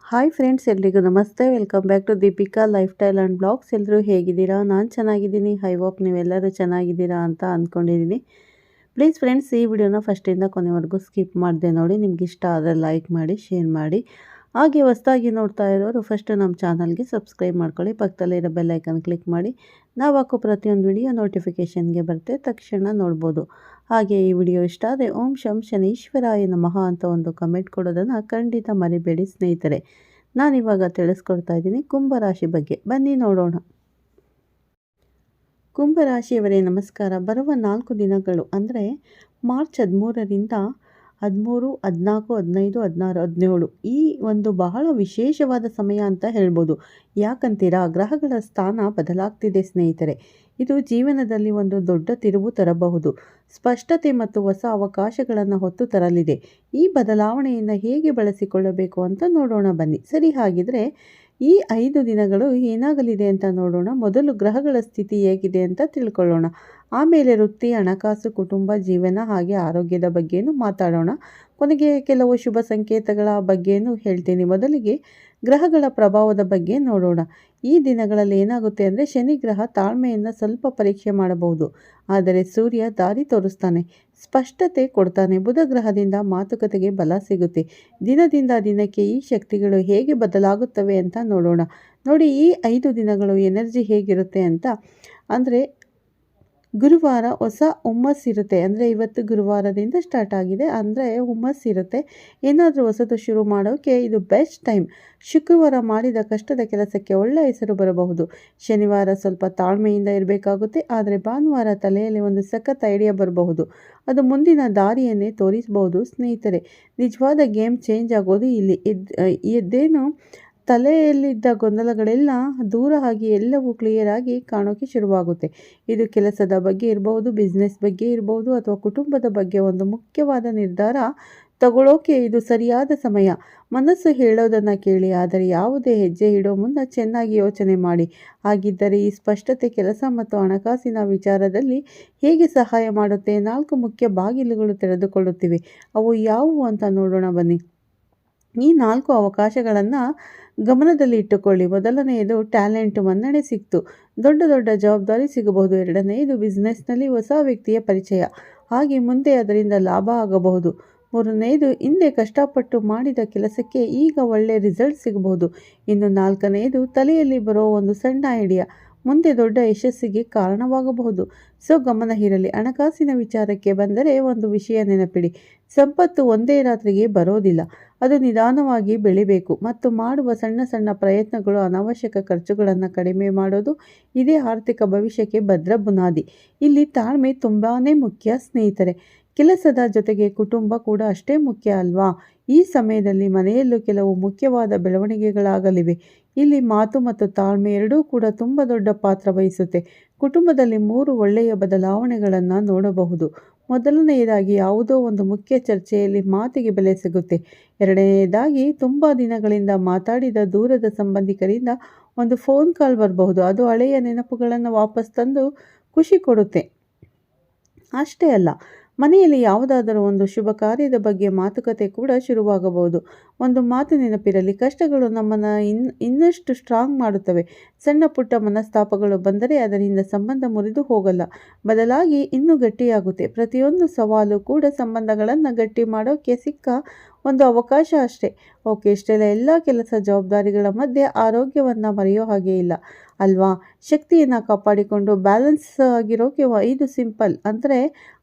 Hi friends, ಎಲ್ರಿಗೂ ನಮಸ್ತೆ. Welcome back to Deepika lifestyle and blogs. ಎಲ್ಲರೂ ಹೇಗಿದ್ದೀರಾ? ನಾನು ಚೆನ್ನಾಗಿದ್ದೀನಿ. ಐ ಹೋಪ್ ನೀವೆಲ್ಲರೂ ಚೆನ್ನಾಗಿದ್ದೀರಾ ಅಂತ ಅಂದ್ಕೊಂಡಿದ್ದೀನಿ. ಪ್ಲೀಸ್ ಫ್ರೆಂಡ್ಸ್, ಈ ವಿಡಿಯೋನ ಫಸ್ಟಿಂದ ಕೊನೆವರೆಗೂ ಸ್ಕಿಪ್ ಮಾಡಿದೆ ನೋಡಿ. ನಿಮ್ಗೆ ಇಷ್ಟ ಆದರೆ ಲೈಕ್ ಮಾಡಿ, ಶೇರ್ ಮಾಡಿ. ಹಾಗೆ ಹೊಸದಾಗಿ ನೋಡ್ತಾ ಇರೋರು ಫಸ್ಟ್ ನಮ್ಮ ಚಾನಲ್ಗೆ ಸಬ್ಸ್ಕ್ರೈಬ್ ಮಾಡ್ಕೊಳ್ಳಿ. ಪಕ್ಕದಲ್ಲಿರೋ ಬೆಲ್ ಐಕನ್ ಕ್ಲಿಕ್ ಮಾಡಿ. ನಾವು ಹಾಕೋ ಪ್ರತಿಯೊಂದು ವಿಡಿಯೋ ನೋಟಿಫಿಕೇಷನ್ಗೆ ಬರುತ್ತೆ, ತಕ್ಷಣ ನೋಡ್ಬೋದು. ಹಾಗೆ ಈ ವಿಡಿಯೋ ಇಷ್ಟ ಆದರೆ ಓಂ ಶಂ ಶನೀಶ್ವರಾಯ ನಮಃ ಅಂತ ಒಂದು ಕಮೆಂಟ್ ಕೊಡೋದನ್ನು ಖಂಡಿತ ಮರಿಬೇಡಿ ಸ್ನೇಹಿತರೆ. ನಾನಿವಾಗ ತಿಳಿಸ್ಕೊಡ್ತಾ ಇದ್ದೀನಿ ಕುಂಭರಾಶಿ ಬಗ್ಗೆ. ಬನ್ನಿ ನೋಡೋಣ. ಕುಂಭರಾಶಿಯವರೇ ನಮಸ್ಕಾರ. ಬರುವ 4 ದಿನಗಳು ಅಂದರೆ ಮಾರ್ಚ್ 13ರಿಂದ 13, 14, 15, 16, 17 ಈ ಒಂದು ಬಹಳ ವಿಶೇಷವಾದ ಸಮಯ ಅಂತ ಹೇಳ್ಬೋದು. ಯಾಕಂತೀರಾ? ಗ್ರಹಗಳ ಸ್ಥಾನ ಬದಲಾಗ್ತಿದೆ ಸ್ನೇಹಿತರೆ. ಇದು ಜೀವನದಲ್ಲಿ ಒಂದು ದೊಡ್ಡ ತಿರುವು ತರಬಹುದು. ಸ್ಪಷ್ಟತೆ ಮತ್ತು ಹೊಸ ಅವಕಾಶಗಳನ್ನು ಹೊತ್ತು ತರಲಿದೆ. ಈ ಬದಲಾವಣೆಯನ್ನು ಹೇಗೆ ಬಳಸಿಕೊಳ್ಳಬೇಕು ಅಂತ ನೋಡೋಣ ಬನ್ನಿ. ಸರಿ, ಹಾಗಿದ್ರೆ ಈ 5 ದಿನಗಳು ಏನಾಗಲಿದೆ ಅಂತ ನೋಡೋಣ. ಮೊದಲು ಗ್ರಹಗಳ ಸ್ಥಿತಿ ಹೇಗಿದೆ ಅಂತ ತಿಳ್ಕೊಳ್ಳೋಣ. ಆಮೇಲೆ ವೃತ್ತಿ, ಹಣಕಾಸು, ಕುಟುಂಬ, ಜೀವನ ಹಾಗೆ ಆರೋಗ್ಯದ ಬಗ್ಗೆನೂ ಮಾತಾಡೋಣ. ಕೊನೆಗೆ ಕೆಲವು ಶುಭ ಸಂಕೇತಗಳ ಬಗ್ಗೆನೂ ಹೇಳ್ತೀನಿ. ಮೊದಲಿಗೆ ಗ್ರಹಗಳ ಪ್ರಭಾವದ ಬಗ್ಗೆ ನೋಡೋಣ. ಈ ದಿನಗಳಲ್ಲಿ ಏನಾಗುತ್ತೆ ಅಂದರೆ ಶನಿ ಗ್ರಹ ತಾಳ್ಮೆಯನ್ನು ಸ್ವಲ್ಪ ಪರೀಕ್ಷೆ ಮಾಡಬಹುದು, ಆದರೆ ಸೂರ್ಯ ದಾರಿ ತೋರಿಸ್ತಾನೆ, ಸ್ಪಷ್ಟತೆ ಕೊಡ್ತಾನೆ. ಬುಧ ಗ್ರಹದಿಂದ ಮಾತುಕತೆಗೆ ಬಲ ಸಿಗುತ್ತೆ. ದಿನದಿಂದ ದಿನಕ್ಕೆ ಈ ಶಕ್ತಿಗಳು ಹೇಗೆ ಬದಲಾಗುತ್ತವೆ ಅಂತ ನೋಡೋಣ. ನೋಡಿ, ಈ 5 ದಿನಗಳು ಎನರ್ಜಿ ಹೇಗಿರುತ್ತೆ ಅಂತ ಅಂದರೆ ಗುರುವಾರ ಹೊಸ ಹುಮ್ಮಸ್ಸಿರುತ್ತೆ. ಅಂದರೆ ಇವತ್ತು ಗುರುವಾರದಿಂದ ಸ್ಟಾರ್ಟ್ ಆಗಿದೆ, ಅಂದರೆ ಹುಮ್ಮಸ್ಸಿರುತ್ತೆ. ಏನಾದರೂ ಹೊಸದು ಶುರು ಮಾಡೋಕ್ಕೆ ಇದು ಬೆಸ್ಟ್ ಟೈಮ್. ಶುಕ್ರವಾರ ಮಾಡಿದ ಕಷ್ಟದ ಕೆಲಸಕ್ಕೆ ಒಳ್ಳೆಯ ಹೆಸರು ಬರಬಹುದು. ಶನಿವಾರ ಸ್ವಲ್ಪ ತಾಳ್ಮೆಯಿಂದ ಇರಬೇಕಾಗುತ್ತೆ, ಆದರೆ ಭಾನುವಾರ ತಲೆಯಲ್ಲಿ ಒಂದು ಸಖತ್ ಐಡಿಯಾ ಬರಬಹುದು. ಅದು ಮುಂದಿನ ದಾರಿಯನ್ನೇ ತೋರಿಸಬಹುದು ಸ್ನೇಹಿತರೆ. ನಿಜವಾದ ಗೇಮ್ ಚೇಂಜ್ ಆಗೋದು ಇಲ್ಲಿ. ಎದ್ದೇನು ತಲೆಯಲ್ಲಿದ್ದ ಗೊಂದಲಗಳೆಲ್ಲ ದೂರ ಆಗಿ ಎಲ್ಲವೂ ಕ್ಲಿಯರ್ ಆಗಿ ಕಾಣೋಕ್ಕೆ ಶುರುವಾಗುತ್ತೆ. ಇದು ಕೆಲಸದ ಬಗ್ಗೆ ಇರ್ಬೋದು, ಬಿಸ್ನೆಸ್ ಬಗ್ಗೆ ಇರ್ಬೋದು, ಅಥವಾ ಕುಟುಂಬದ ಬಗ್ಗೆ ಒಂದು ಮುಖ್ಯವಾದ ನಿರ್ಧಾರ ತಗೊಳ್ಳೋಕೆ ಇದು ಸರಿಯಾದ ಸಮಯ. ಮನಸ್ಸು ಹೇಳೋದನ್ನು ಕೇಳಿ, ಆದರೆ ಯಾವುದೇ ಹೆಜ್ಜೆ ಇಡೋ ಮುನ್ನ ಚೆನ್ನಾಗಿ ಯೋಚನೆ ಮಾಡಿ. ಹಾಗಿದ್ದರೆ ಈ ಸ್ಪಷ್ಟತೆ ಕೆಲಸ ಮತ್ತು ಹಣಕಾಸಿನ ವಿಚಾರದಲ್ಲಿ ಹೇಗೆ ಸಹಾಯ ಮಾಡುತ್ತೆ? 4 ಮುಖ್ಯ ಬಾಗಿಲುಗಳು ತೆರೆದುಕೊಳ್ಳುತ್ತಿವೆ. ಅವು ಯಾವುವು ಅಂತ ನೋಡೋಣ ಬನ್ನಿ. ಈ 4 ಅವಕಾಶಗಳನ್ನು ಗಮನದಲ್ಲಿ ಇಟ್ಟುಕೊಳ್ಳಿ. ಮೊದಲನೆಯದು ಟ್ಯಾಲೆಂಟ್, ಮನ್ನಣೆ ಸಿಕ್ತು, ದೊಡ್ಡ ದೊಡ್ಡ ಜವಾಬ್ದಾರಿ ಸಿಗಬಹುದು. ಎರಡನೆಯದು ಬಿಸ್ನೆಸ್ನಲ್ಲಿ ಹೊಸ ವ್ಯಕ್ತಿಯ ಪರಿಚಯ, ಹಾಗೆ ಮುಂದೆ ಅದರಿಂದ ಲಾಭ ಆಗಬಹುದು. ಮೂರನೆಯದು ಹಿಂದೆ ಕಷ್ಟಪಟ್ಟು ಮಾಡಿದ ಕೆಲಸಕ್ಕೆ ಈಗ ಒಳ್ಳೆ ರಿಸಲ್ಟ್ ಸಿಗಬಹುದು. ಇನ್ನು 4ನೆಯದು ತಲೆಯಲ್ಲಿ ಬರೋ ಒಂದು ಸಣ್ಣ ಐಡಿಯಾ ಮುಂದೆ ದೊಡ್ಡ ಯಶಸ್ಸಿಗೆ ಕಾರಣವಾಗಬಹುದು. ಸೊ ಗಮನ ಇರಲಿ. ಹಣಕಾಸಿನ ವಿಚಾರಕ್ಕೆ ಬಂದರೆ ಒಂದು ವಿಷಯ ನೆನಪಿಡಿ, ಸಂಪತ್ತು ಒಂದೇ ರಾತ್ರಿಗೆ ಬರೋದಿಲ್ಲ. ಅದು ನಿಧಾನವಾಗಿ ಬೆಳಿಬೇಕು. ಮತ್ತು ಮಾಡುವ ಸಣ್ಣ ಸಣ್ಣ ಪ್ರಯತ್ನಗಳು, ಅನಾವಶ್ಯಕ ಖರ್ಚುಗಳನ್ನು ಕಡಿಮೆ ಮಾಡೋದು, ಇದೇ ಆರ್ಥಿಕ ಭವಿಷ್ಯಕ್ಕೆ ಭದ್ರ ಬುನಾದಿ. ಇಲ್ಲಿ ತಾಳ್ಮೆ ತುಂಬಾ ಮುಖ್ಯ ಸ್ನೇಹಿತರೆ. ಕೆಲಸದ ಜೊತೆಗೆ ಕುಟುಂಬ ಕೂಡ ಅಷ್ಟೇ ಮುಖ್ಯ ಅಲ್ವಾ? ಈ ಸಮಯದಲ್ಲಿ ಮನೆಯಲ್ಲೂ ಕೆಲವು ಮುಖ್ಯವಾದ ಬೆಳವಣಿಗೆಗಳಾಗಲಿವೆ. ಇಲ್ಲಿ ಮಾತು ಮತ್ತು ತಾಳ್ಮೆ ಎರಡೂ ಕೂಡ ತುಂಬ ದೊಡ್ಡ ಪಾತ್ರ ವಹಿಸುತ್ತೆ. ಕುಟುಂಬದಲ್ಲಿ 3 ಒಳ್ಳೆಯ ಬದಲಾವಣೆಗಳನ್ನು ನೋಡಬಹುದು. ಮೊದಲನೆಯದಾಗಿ ಯಾವುದೋ ಒಂದು ಮುಖ್ಯ ಚರ್ಚೆಯಲ್ಲಿ ಮಾತಿಗೆ ಬೆಲೆ ಸಿಗುತ್ತೆ. ಎರಡನೆಯದಾಗಿ ತುಂಬ ದಿನಗಳಿಂದ ಮಾತಾಡಿದ ದೂರದ ಸಂಬಂಧಿಕರಿಂದ ಒಂದು ಫೋನ್ ಕಾಲ್ ಬರಬಹುದು. ಅದು ಹಳೆಯ ನೆನಪುಗಳನ್ನು ವಾಪಸ್ ತಂದು ಖುಷಿ ಕೊಡುತ್ತೆ. ಅಷ್ಟೇ ಅಲ್ಲ, ಮನೆಯಲ್ಲಿ ಯಾವುದಾದರೂ ಒಂದು ಶುಭ ಕಾರ್ಯದ ಬಗ್ಗೆ ಮಾತುಕತೆ ಕೂಡ ಶುರುವಾಗಬಹುದು. ಒಂದು ಮಾತು ನೆನಪಿರಲಿ, ಕಷ್ಟಗಳು ನಮ್ಮನ್ನು ಇನ್ನಷ್ಟು ಸ್ಟ್ರಾಂಗ್ ಮಾಡುತ್ತವೆ. ಸಣ್ಣ ಪುಟ್ಟ ಮನಸ್ತಾಪಗಳು ಬಂದರೆ ಅದರಿಂದ ಸಂಬಂಧ ಮುರಿದು ಹೋಗಲ್ಲ, ಬದಲಾಗಿ ಇನ್ನೂ ಗಟ್ಟಿಯಾಗುತ್ತೆ. ಪ್ರತಿಯೊಂದು ಸವಾಲು ಕೂಡ ಸಂಬಂಧಗಳನ್ನು ಗಟ್ಟಿ ಮಾಡೋಕ್ಕೆ ಸಿಕ್ಕ ಒಂದು ಅವಕಾಶ ಅಷ್ಟೇ. ಓಕೆ, ಇಷ್ಟೆಲ್ಲ ಎಲ್ಲ ಕೆಲಸ ಜವಾಬ್ದಾರಿಗಳ ಮಧ್ಯೆ ಆರೋಗ್ಯವನ್ನು ಮರೆಯೋ ಹಾಗೆ ಇಲ್ಲ ಅಲ್ವಾ? ಶಕ್ತಿಯನ್ನು ಕಾಪಾಡಿಕೊಂಡು ಬ್ಯಾಲೆನ್ಸ್ ಆಗಿರೋಕೆ 5 ಸಿಂಪಲ್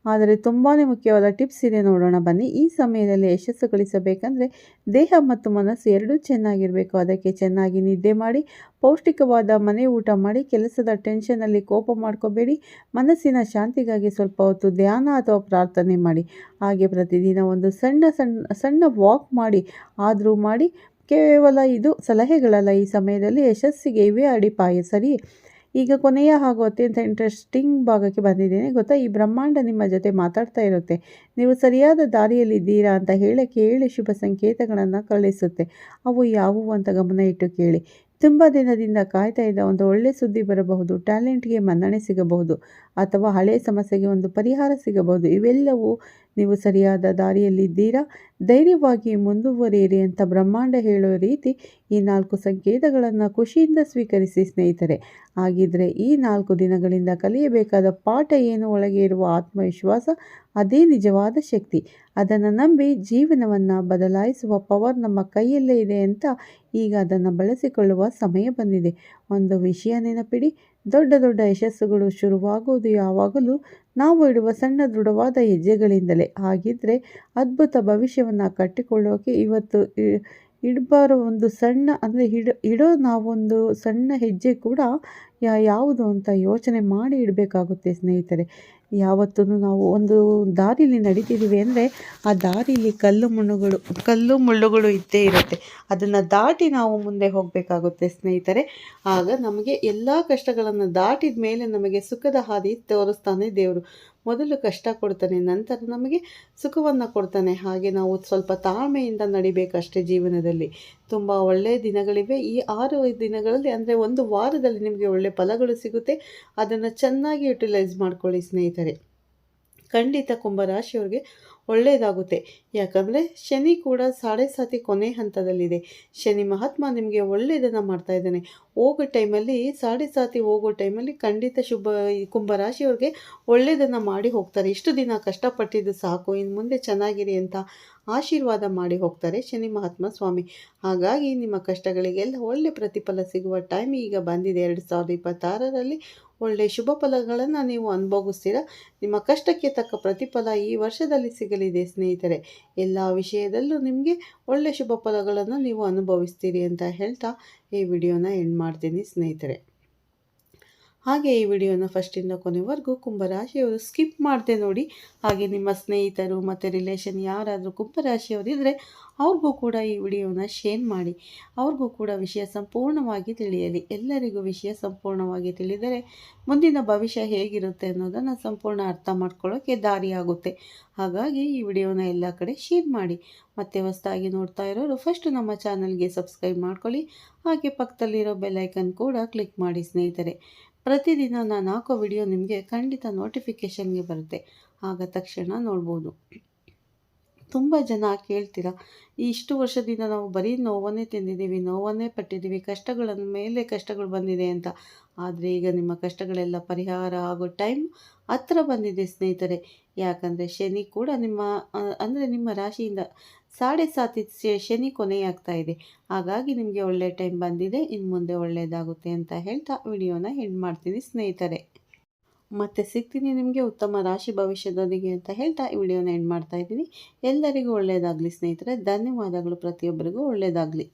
ಆದರೆ ತುಂಬಾ ಮುಖ್ಯವಾದ ಟಿಪ್ಸ್ ಇದೆ, ನೋಡೋಣ ಬನ್ನಿ. ಈ ಸಮಯದಲ್ಲಿ ಯಶಸ್ಸು ಗಳಿಸಬೇಕಂದ್ರೆ ದೇಹ ಮತ್ತು ಮನಸ್ಸು ಎರಡೂ ಚೆನ್ನಾಗಿರಬೇಕು. ಅದಕ್ಕೆ ಚೆನ್ನಾಗಿ ನಿದ್ದೆ ಮಾಡಿ, ಪೌಷ್ಟಿಕವಾದ ಮನೆ ಊಟ ಮಾಡಿ, ಕೆಲಸದ ಟೆನ್ಷನಲ್ಲಿ ಕೋಪ ಮಾಡ್ಕೋಬೇಡಿ. ಮನಸ್ಸಿನ ಶಾಂತಿಗಾಗಿ ಸ್ವಲ್ಪ ಹೊತ್ತು ಧ್ಯಾನ ಅಥವಾ ಪ್ರಾರ್ಥನೆ ಮಾಡಿ. ಹಾಗೆ ಪ್ರತಿದಿನ ಒಂದು ಸಣ್ಣ ವಾಕ್ ಮಾಡಿ. ಆದರೂ ಮಾಡಿ. ಕೇವಲ ಇದು ಸಲಹೆಗಳಲ್ಲ, ಈ ಸಮಯದಲ್ಲಿ ಯಶಸ್ಸಿಗೆ ಇವೇ ಅಡಿಪಾಯ. ಸರಿ, ಈಗ ಕೊನೆಯ ಹಾಗೂ ಅತ್ಯಂತ ಇಂಟ್ರೆಸ್ಟಿಂಗ್ ಭಾಗಕ್ಕೆ ಬಂದಿದ್ದೇನೆ ಗೊತ್ತಾ? ಈ ಬ್ರಹ್ಮಾಂಡ ನಿಮ್ಮ ಜೊತೆ ಮಾತಾಡ್ತಾ ಇರುತ್ತೆ. ನೀವು ಸರಿಯಾದ ದಾರಿಯಲ್ಲಿದ್ದೀರಾ ಅಂತ ಹೇಳಕ್ಕೆ 7 ಶುಭ ಸಂಕೇತಗಳನ್ನು ಕಳಿಸುತ್ತೆ. ಅವು ಯಾವುವು ಅಂತ ಗಮನ ಇಟ್ಟು ಕೇಳಿ. ತುಂಬ ದಿನದಿಂದ ಕಾಯ್ತಾ ಇದ್ದ ಒಂದು ಒಳ್ಳೆ ಸುದ್ದಿ ಬರಬಹುದು. ಟ್ಯಾಲೆಂಟ್ಗೆ ಮನ್ನಣೆ ಸಿಗಬಹುದು, ಅಥವಾ ಹಳೆಯ ಸಮಸ್ಯೆಗೆ ಒಂದು ಪರಿಹಾರ ಸಿಗಬಹುದು. ಇವೆಲ್ಲವೂ ನೀವು ಸರಿಯಾದ ದಾರಿಯಲ್ಲಿದ್ದೀರಾ, ಧೈರ್ಯವಾಗಿ ಮುಂದುವರಿಯಿರಿ ಅಂತ ಬ್ರಹ್ಮಾಂಡ ಹೇಳೋ ರೀತಿ ಈ 4 ಸಂಕೇತಗಳನ್ನು ಖುಷಿಯಿಂದ ಸ್ವೀಕರಿಸಿ ಸ್ನೇಹಿತರೆ. ಹಾಗಿದ್ರೆ ಈ 4 ದಿನಗಳಿಂದ ಕಲಿಯಬೇಕಾದ ಪಾಠ ಏನು? ಒಳಗೆ ಇರುವ ಆತ್ಮವಿಶ್ವಾಸ ಅದೇ ನಿಜವಾದ ಶಕ್ತಿ. ಅದನ್ನು ನಂಬಿ ಜೀವನವನ್ನು ಬದಲಾಯಿಸುವ ಪವರ್ ನಮ್ಮ ಕೈಯಲ್ಲೇ ಇದೆ ಅಂತ ಈಗ ಅದನ್ನು ಬಳಸಿಕೊಳ್ಳುವ ಸಮಯ ಬಂದಿದೆ. ಒಂದು ವಿಷಯ ನೆನಪಿಡಿ, ದೊಡ್ಡ ದೊಡ್ಡ ಯಶಸ್ಸುಗಳು ಶುರುವಾಗುವುದು ಯಾವಾಗಲೂ ನಾವು ಇಡುವ ಸಣ್ಣ ದೃಢವಾದ ಹೆಜ್ಜೆಗಳಿಂದಲೇ. ಹಾಗಿದ್ರೆ ಅದ್ಭುತ ಭವಿಷ್ಯವನ್ನು ಕಟ್ಟಿಕೊಳ್ಳೋಕೆ ಇವತ್ತು ಇಡಬಾರೋ ಒಂದು ಸಣ್ಣ ಅಂದರೆ ಇಡೋ ನಾವೊಂದು ಸಣ್ಣ ಹೆಜ್ಜೆ ಕೂಡ ಯಾವುದು ಅಂತ ಯೋಚನೆ ಮಾಡಿ ಇಡಬೇಕಾಗುತ್ತೆ ಸ್ನೇಹಿತರೆ. ಯಾವತ್ತೂ ನಾವು ಒಂದು ದಾರಿಲಿ ನಡೀತಿದ್ದೀವಿ ಅಂದರೆ ಆ ದಾರಿಲಿ ಕಲ್ಲು ಮುಳ್ಳುಗಳು ಇದ್ದೇ ಇರುತ್ತೆ. ಅದನ್ನು ದಾಟಿ ನಾವು ಮುಂದೆ ಹೋಗಬೇಕಾಗುತ್ತೆ ಸ್ನೇಹಿತರೆ. ಆಗ ನಮಗೆ ಎಲ್ಲ ಕಷ್ಟಗಳನ್ನು ದಾಟಿದ ಮೇಲೆ ನಮಗೆ ಸುಖದ ಹಾದಿ ತೋರಿಸ್ತಾನೆ ದೇವರು. ಮೊದಲು ಕಷ್ಟ ಕೊಡ್ತಾನೆ, ನಂತರ ನಮಗೆ ಸುಖವನ್ನು ಕೊಡ್ತಾನೆ. ಹಾಗೆ ನಾವು ಸ್ವಲ್ಪ ತಾಳ್ಮೆಯಿಂದ ನಡಿಬೇಕಷ್ಟೇ ಜೀವನದಲ್ಲಿ. ತುಂಬ ಒಳ್ಳೆಯ ದಿನಗಳಿವೆ. ಈ 6 ದಿನಗಳಲ್ಲಿ ಅಂದರೆ ಒಂದು ವಾರದಲ್ಲಿ ನಿಮಗೆ ಒಳ್ಳೆಯ ಫಲಗಳು ಸಿಗುತ್ತೆ. ಅದನ್ನು ಚೆನ್ನಾಗಿ ಯುಟಿಲೈಸ್ ಮಾಡ್ಕೊಳ್ಳಿ ಸ್ನೇಹಿತರೆ. ಖಂಡಿತ ಕುಂಭರಾಶಿಯವ್ರಿಗೆ ಒಳ್ಳೆಯದಾಗುತ್ತೆ. ಯಾಕಂದರೆ ಶನಿ ಕೂಡ 7.5 ಕೊನೆ ಹಂತದಲ್ಲಿದೆ. ಶನಿ ಮಹಾತ್ಮ ನಿಮಗೆ ಒಳ್ಳೆಯದನ್ನು ಮಾಡ್ತಾ ಇದ್ದಾನೆ. ಹೋಗೋ ಟೈಮಲ್ಲಿ 7.5 ಹೋಗೋ ಟೈಮಲ್ಲಿ ಖಂಡಿತ ಈ ಕುಂಭರಾಶಿಯವ್ರಿಗೆ ಒಳ್ಳೆಯದನ್ನು ಮಾಡಿ ಹೋಗ್ತಾರೆ. ಇಷ್ಟು ದಿನ ಕಷ್ಟಪಟ್ಟಿದ್ದು ಸಾಕು, ಇನ್ನು ಮುಂದೆ ಚೆನ್ನಾಗಿರಿ ಅಂತ ಆಶೀರ್ವಾದ ಮಾಡಿ ಹೋಗ್ತಾರೆ ಶನಿ ಮಹಾತ್ಮ ಸ್ವಾಮಿ. ಹಾಗಾಗಿ ನಿಮ್ಮ ಕಷ್ಟಗಳಿಗೆಲ್ಲ ಒಳ್ಳೆ ಪ್ರತಿಫಲ ಸಿಗುವ ಟೈಮ್ ಈಗ ಬಂದಿದೆ. 2026ರಲ್ಲಿ ಒಳ್ಳೆಯ ಶುಭ ಫಲಗಳನ್ನು ನೀವು ಅನುಭವಿಸ್ತೀರ. ನಿಮ್ಮ ಕಷ್ಟಕ್ಕೆ ತಕ್ಕ ಪ್ರತಿಫಲ ಈ ವರ್ಷದಲ್ಲಿ ಸಿಗಲಿದೆ ಸ್ನೇಹಿತರೆ. ಎಲ್ಲ ವಿಷಯದಲ್ಲೂ ನಿಮಗೆ ಒಳ್ಳೆಯ ಶುಭ ಫಲಗಳನ್ನು ನೀವು ಅನುಭವಿಸ್ತೀರಿ ಅಂತ ಹೇಳ್ತಾ ಈ ವಿಡಿಯೋನ ಎಂಡ್ ಮಾಡ್ತೀನಿ ಸ್ನೇಹಿತರೆ. ಹಾಗೆ ಈ ವಿಡಿಯೋನ ಫಸ್ಟಿಂದ ಕೊನೆವರೆಗೂ ಕುಂಭರಾಶಿಯವರು ಸ್ಕಿಪ್ ಮಾಡದೆ ನೋಡಿ. ಹಾಗೆ ನಿಮ್ಮ ಸ್ನೇಹಿತರು ಮತ್ತು ರಿಲೇಷನ್ ಯಾರಾದರೂ ಕುಂಭರಾಶಿಯವರಿದ್ದರೆ ಅವ್ರಿಗೂ ಕೂಡ ಈ ವಿಡಿಯೋನ ಶೇರ್ ಮಾಡಿ. ಅವ್ರಿಗೂ ಕೂಡ ವಿಷಯ ಸಂಪೂರ್ಣವಾಗಿ ತಿಳಿಯಲಿ. ಎಲ್ಲರಿಗೂ ವಿಷಯ ಸಂಪೂರ್ಣವಾಗಿ ತಿಳಿದರೆ ಮುಂದಿನ ಭವಿಷ್ಯ ಹೇಗಿರುತ್ತೆ ಅನ್ನೋದನ್ನು ಸಂಪೂರ್ಣ ಅರ್ಥ ಮಾಡ್ಕೊಳ್ಳೋಕ್ಕೆ ದಾರಿಯಾಗುತ್ತೆ. ಹಾಗಾಗಿ ಈ ವಿಡಿಯೋನ ಎಲ್ಲ ಕಡೆ ಶೇರ್ ಮಾಡಿ. ಮತ್ತೆ ಹೊಸದಾಗಿ ನೋಡ್ತಾ ಇರೋರು ಫಸ್ಟು ನಮ್ಮ ಚಾನಲ್ಗೆ ಸಬ್ಸ್ಕ್ರೈಬ್ ಮಾಡ್ಕೊಳ್ಳಿ. ಹಾಗೆ ಪಕ್ಕದಲ್ಲಿರೋ ಬೆಲ್ಲೈಕನ್ ಕೂಡ ಕ್ಲಿಕ್ ಮಾಡಿ ಸ್ನೇಹಿತರೆ. ಪ್ರತಿದಿನ ನಾನು ಹಾಕೋ ವಿಡಿಯೋ ನಿಮಗೆ ಖಂಡಿತ ನೋಟಿಫಿಕೇಷನ್ಗೆ ಬರುತ್ತೆ. ಆಗ ತಕ್ಷಣ ನೋಡ್ಬೋದು. ತುಂಬ ಜನ ಕೇಳ್ತೀರಾ, ಇಷ್ಟು ವರ್ಷದಿಂದ ನಾವು ಬರೀ ನೋವನ್ನೇ ತಿಂದಿದ್ದೀವಿ, ನೋವನ್ನೇ ಪಟ್ಟಿದ್ದೀವಿ, ಕಷ್ಟಗಳ ಮೇಲೆ ಕಷ್ಟಗಳು ಬಂದಿದೆ ಅಂತ. ಆದರೆ ಈಗ ನಿಮ್ಮ ಕಷ್ಟಗಳೆಲ್ಲ ಪರಿಹಾರ ಆಗೋ ಟೈಮ್ ಹತ್ರ ಬಂದಿದೆ ಸ್ನೇಹಿತರೆ. ಯಾಕಂದರೆ ಶನಿ ಕೂಡ ನಿಮ್ಮ ರಾಶಿಯಿಂದ 7.5 ಶನಿ ಕೊನೆಯಾಗ್ತಾ ಇದೆ. ಹಾಗಾಗಿ ನಿಮಗೆ ಒಳ್ಳೆಯ ಟೈಮ್ ಬಂದಿದೆ. ಇನ್ನು ಮುಂದೆ ಒಳ್ಳೆಯದಾಗುತ್ತೆ ಅಂತ ಹೇಳ್ತಾ ವಿಡಿಯೋನ ಎಂಡ್ ಮಾಡ್ತೀನಿ ಸ್ನೇಹಿತರೆ. ಮತ್ತೆ ಸಿಗ್ತೀನಿ ನಿಮಗೆ ಉತ್ತಮ ರಾಶಿ ಭವಿಷ್ಯದೊಂದಿಗೆ ಅಂತ ಹೇಳ್ತಾ ಈ ವಿಡಿಯೋನ ಎಂಡ್ ಮಾಡ್ತಾ ಇದ್ದೀನಿ. ಎಲ್ಲರಿಗೂ ಒಳ್ಳೆಯದಾಗಲಿ ಸ್ನೇಹಿತರೆ. ಧನ್ಯವಾದಗಳು. ಪ್ರತಿಯೊಬ್ಬರಿಗೂ ಒಳ್ಳೆಯದಾಗಲಿ.